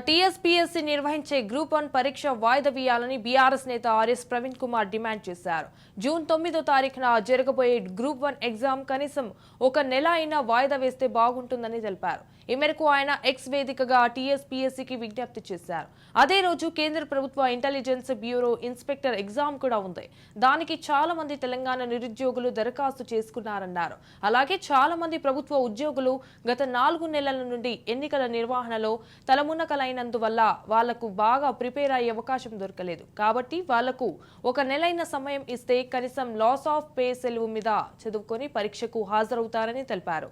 TSPSC నిర్వహించే group 1 పరీక్ష వాయిదా వేయాలని బీఆర్ఎస్ నేత ఆర్ఎస్ ప్రవీణ్ కుమార్ డిమాండ్ చేశారు. జూన్ 9వ తారీఖున జరగబోయే గ్రూప్ 1 ఎగ్జామ్ కనీసం ఒక నెల అయినా వాయిదా వేస్తే బాగుంటుందని తెలిపారు. ఈ మేరకు ఆయన ఎక్స్ వేదికగా టీఎస్పీఎస్సీకి విజ్ఞప్తి చేశారు. అదే రోజు కేంద్ర ప్రభుత్వ ఇంటెలిజెన్స్ బ్యూరో ఇన్స్పెక్టర్ ఎగ్జామ్ కూడా ఉంది. దానికి చాలా మంది తెలంగాణ నిరుద్యోగులు దరఖాస్తు చేసుకున్నారన్నారు. అలాగే చాలా మంది ప్రభుత్వ ఉద్యోగులు గత 4 నెలల నుండి ఎన్నికల నిర్వహణలో తలమునకలైనందువల్ల వాళ్లకు బాగా ప్రిపేర్ అయ్యే అవకాశం దొరకలేదు. కాబట్టి వాళ్లకు ఒక నెలైన సమయం ఇస్తే కనీసం లాస్ ఆఫ్ పే సెలవు మీద చదువుకొని పరీక్షకు హాజరవుతారని తెలిపారు.